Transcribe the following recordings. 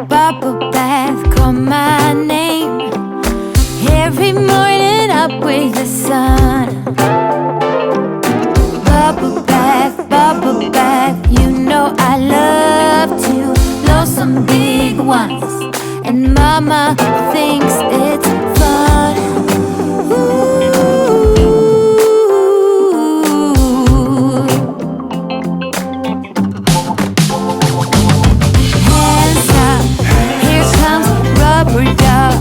Bubble bath, call my name. Every morning up with the sun. Bubble bath, you know I love to blow some big ones. And mama thinks it's fun. Ooh. Hands up, here comes Rubber Dog.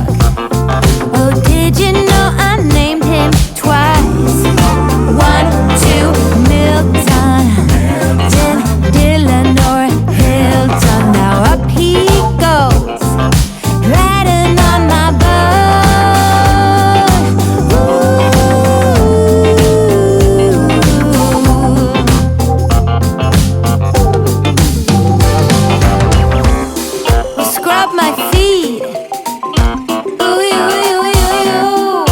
Oh, did you know I named him twice? 1, 2, Milton, then Dylan or Hilton. Now up he goes, riding on my boat. Ooh. Scrub my feet. Ooh, ooh, ooh, ooh, ooh.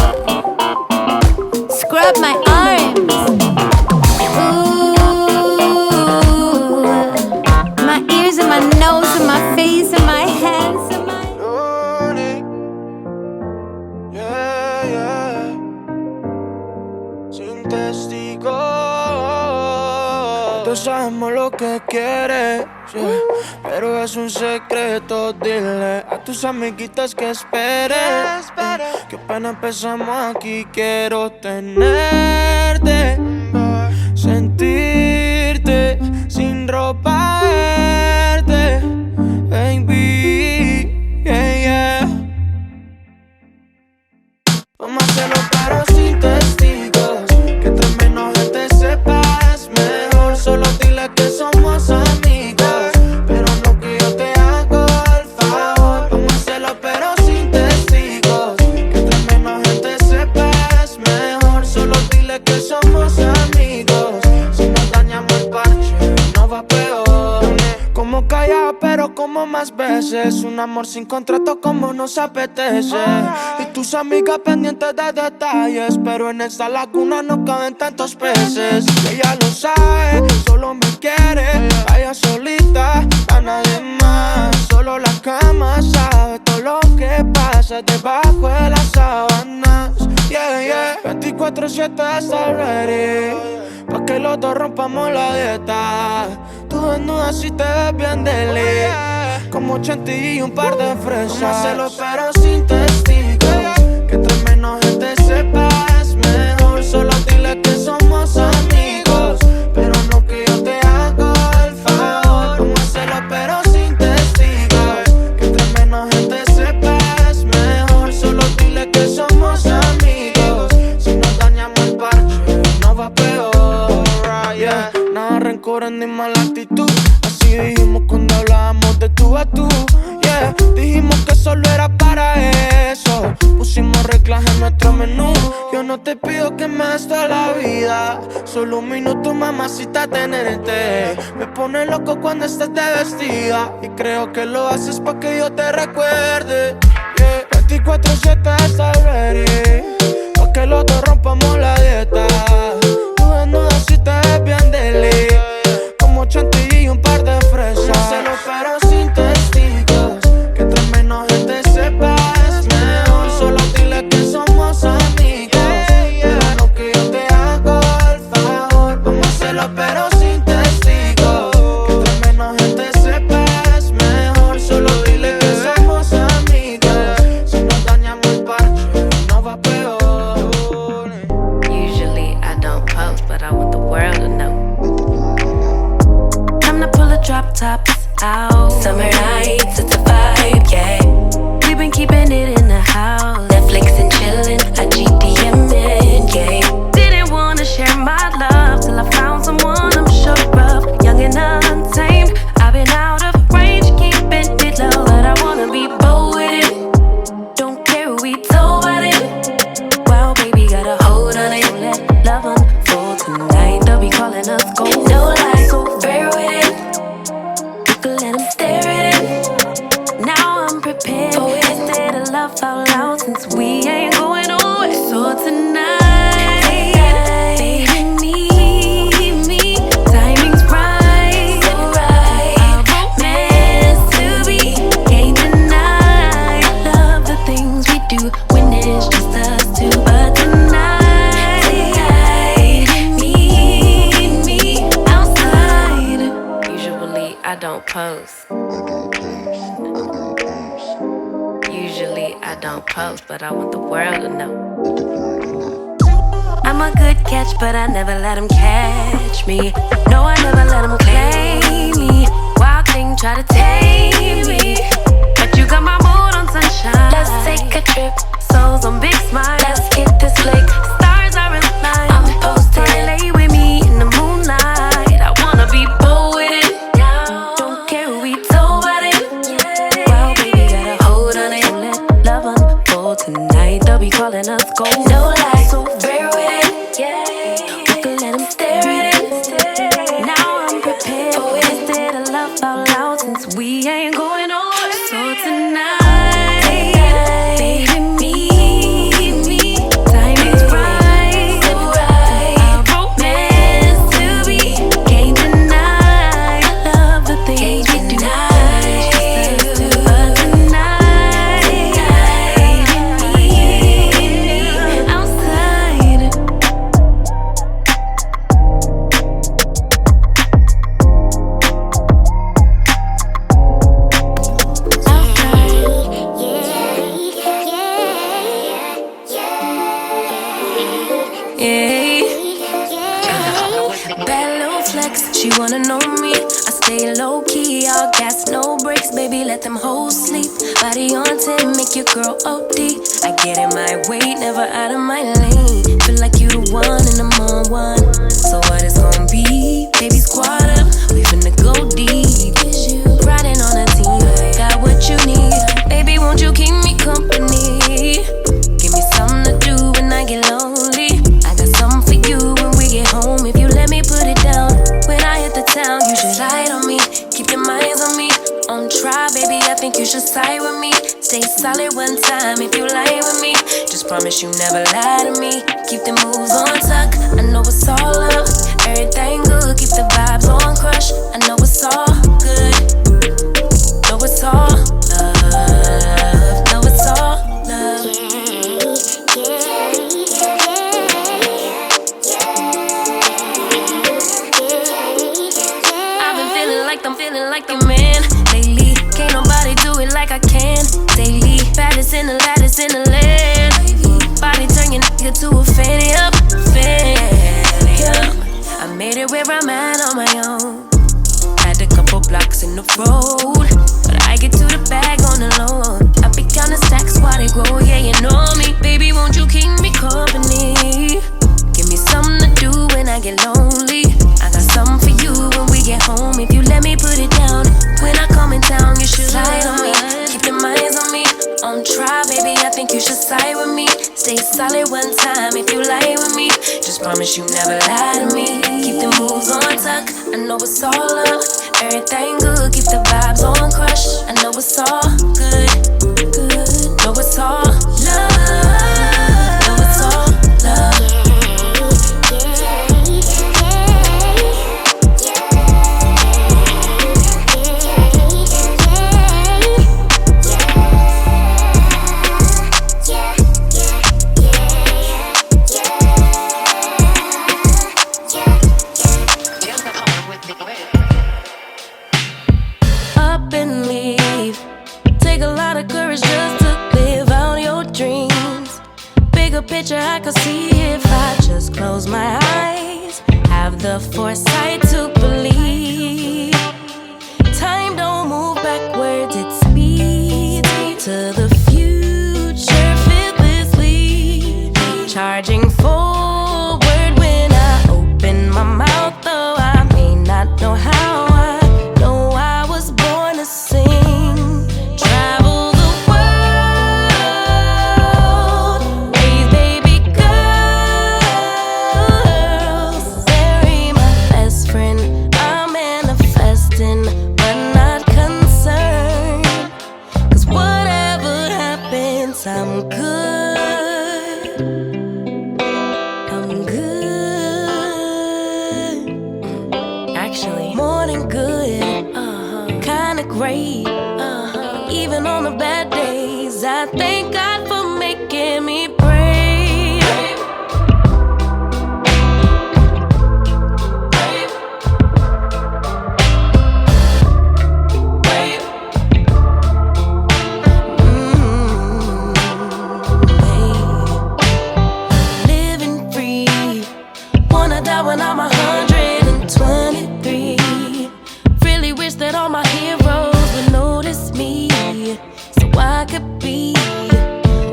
Scrub my arms. Ooh, my ears and my nose and my face and my hands and my. Yeah, yeah. Sin testigos. Todos sabemos lo que quieres, yeah. Pero es un secreto, dile a tus amiguitas que esperen. Que apenas empezamos aquí, quiero tenerte, sentirte sin ropa verte, baby, yeah, yeah. Vamos a hacerlo pero sin testigos, que entre menos gente sepa es mejor. Solo dile que somos amigos, pero no que yo te hago el favor. Vamos a hacerlo pero sin testigos, que entre menos gente sepa es mejor. Solo dile que somos amigos, si nos dañamos el parche no va peor. Como callado pero como más veces, un amor sin contrato como nos apetece. Y tus amigas pendientes de detalles, pero en esta laguna no caben tantos peces. Ella lo sabe, solo me quiere, vaya solita, a nadie más. Solo la cama sabe todo lo que pasa debajo de las sábanas. Yeah, yeah. 24/7 está ready, pa' que los dos rompamos la dieta. Tú desnuda si te ves bien deli, como chantilly y un par de fresas. Vamos a hacerlo pero sin testigos, que entre menos gente sepa es mejor. Solo dile que somos amigos, pero no que yo te hago el favor. Vamos a hacerlo pero sin testigos, que entre menos gente sepa es mejor. Solo dile que somos amigos, si nos dañamos el parche no va peor, yeah. Nada rencor ni mala actitud, así dijimos cuando hablábamos de tú a tú, yeah. Dijimos que solo era para eso, pusimos reglas en nuestro menú. Yo no te pido que me des toda la vida, solo un minuto, mamacita, tenerte. Me pone loco cuando estás de vestida, y creo que lo haces pa' que yo te recuerde, yeah. 24/7 estás ready, pa' que los dos rompamos la dieta. Tú desnuda si te ves bien deli, como chantilly y un par de fresas. Vamos a hacerlo pero sin testigos, que entre menos gente sepa es mejor. Solo dile que somos amigos, pero no que yo te hago el favor. Vamos a hacerlo pero sin testigos, que entre menos gente sepa es mejor. Solo dile que somos amigos, si nos dañamos el parche no va peor. laugh out loud since we ain't going nowhere. So tonight, baby, meet me. Timing's right, so right. Our romance to be, can't deny. Love the things we do when it's just us two. But tonight, meet me outside. Usually I don't post. Usually I don't post, but I want the world to know. I'm a good catch, but I never let him catch me. No, I never let him claim me. Wild thing, try to tame me, but you got my mood on sunshine. Let's take a trip, souls on big smile. Let's hit this lake, stars are in line. I'm posted, lay with me in the moonlight. I wanna be bold with it. Don't care who we told about it. Well, baby, got a hold on it. Let love unfold tonight. They'll be calling us gold. No lie, so bear with it. We can let them stare at it. Now I'm prepared for it. Instead of love out loud since we ain't going nowhere. So tonight, baby, meet me. Timing's right, so right. Our romance to be, can't deny. Love the things we do. But tonight, meet me outside. Bad little flex, she wanna know me. I stay low key, all gas, no brakes, baby, let them hoes sleep. Body on 10, make your girl OD. I get in my way, never out of my lane. Feel like you the one and I'm on one. So what it's gonna be? Baby, squad up, we finna go deep. Riding on a team, got what you need. Baby, won't you keep me company? Give me something to do when I get lonely. I got something for you when we get home. If you let me put it down, when I hit the town, you should slide on me. Keep your minds on me. On try, baby, I think you should side with me. Stay solid one time if you lie with me. Just promise you never lie to me. Keep the moves on tuck, I know it's all up. Everything good, keep the vibes on crush. I know it's all good. Know it's all love. Know it's all love. I've been feeling like I'm feeling like the man lately. Can't nobody do it like I can daily. Baddest in the lattice in the land. Body turn your nigga to a fanny up, fanny up. I made it where I'm at on my own. Had a couple blocks in the road, but I get to the bag on the low. I be counting stacks while they grow, yeah, you know me. Baby, won't you keep me company? Give me something to do when I get lonely. I got something for you when we get home. If you let me put it down, when I come in town, you should slide on me. Keep your minds on me. On try, baby, I think you should side with me. Stay solid one time if you lie with me. Just promise you never lie to me. Keep the moves on tuck, I know it's all up. Everything good, keep the vibes on crush. I know it's all good, good. Know it's all love. Know it's all love. Up and leave. Take a lot of courage just to live out your dreams. Bigger picture I could see if I just close my eyes. Have the foresight to believe. Time don't move backwards, it speeds to the future fearlessly. Charging forward when I open my mouth, though I may not know how. I know I was born to sing. Travel the world, raise baby girls. happens, I'm good. I'm good. Actually, more than good. Kinda great. Even on the bad days, I thank God for making me brave. Living free. Wanna die when I'm 123. Really wish that all my heroes would notice me, so I could be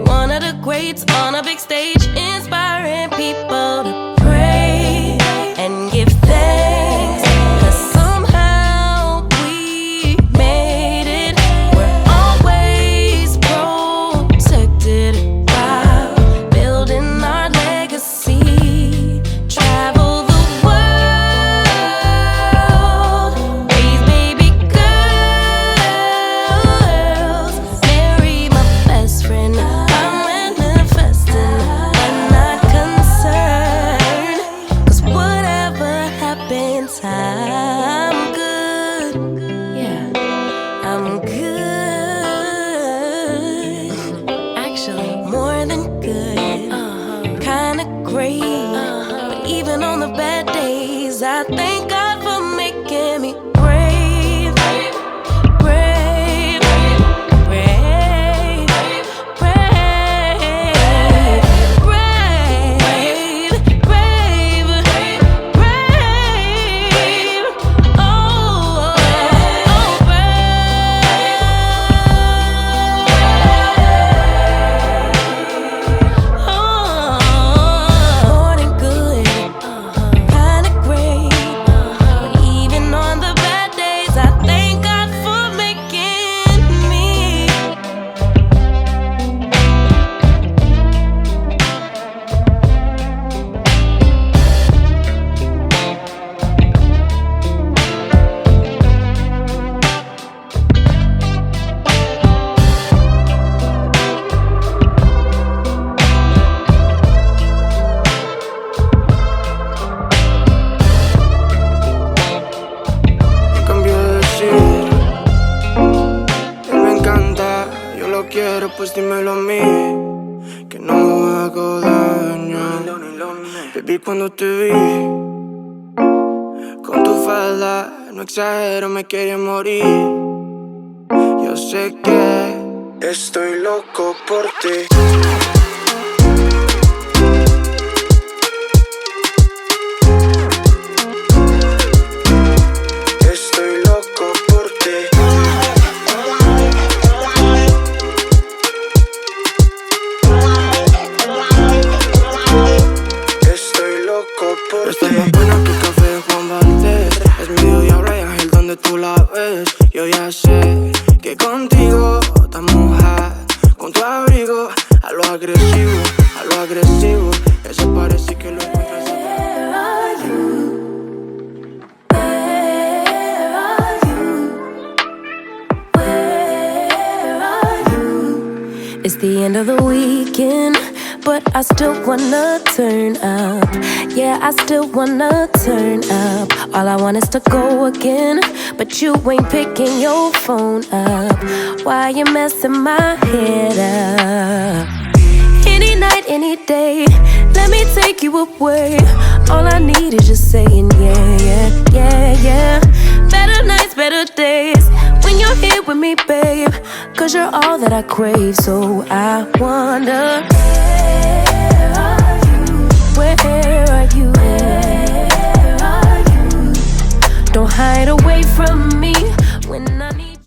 one of the greats on a big stage, inspiring people to pray and give thanks, 'cause somehow we made it. We're always protected while building our legacy. Travel the world, raise baby girls, marry my best friend. I'm manifesting, I'm not concerned, 'cause whatever happens, I'm good. Yeah, I'm good. Actually, more than good. Kinda great. But even on the bad days, I thank God for making me brave. Brave, brave, brave, brave, brave, brave. Oh, more than good, kinda great. But even on the bad days, I thank God for making me. En cambio de decir, él me encanta, yo lo quiero, pues dímelo a mí, que no hago daño. Baby, cuando te vi con tu falda, no exagero, me quería morir. Yo sé que estoy loco por ti. Estoy loco por ti. Estoy loco por ti. Está más buena que café de Juan Valdez. Es medio diablo y ángel donde tú la ves. Yo ya sé que contigo estamos hot. Con tu abrigo a lo agresivo, a lo agresivo. Eso parece que lo encuentras. Where are you? Where are you? Where are you? It's the end of the weekend, but I still wanna turn up. Yeah, I still wanna turn up. All I want is to go again, but you ain't picking your phone up. Why you messing my head up? Any night, any day, let me take you away. All I need is just saying yeah, yeah, yeah, yeah. Better nights, better days, when you're here with me, babe, 'cause you're all that I crave. So I wonder, where are you? Where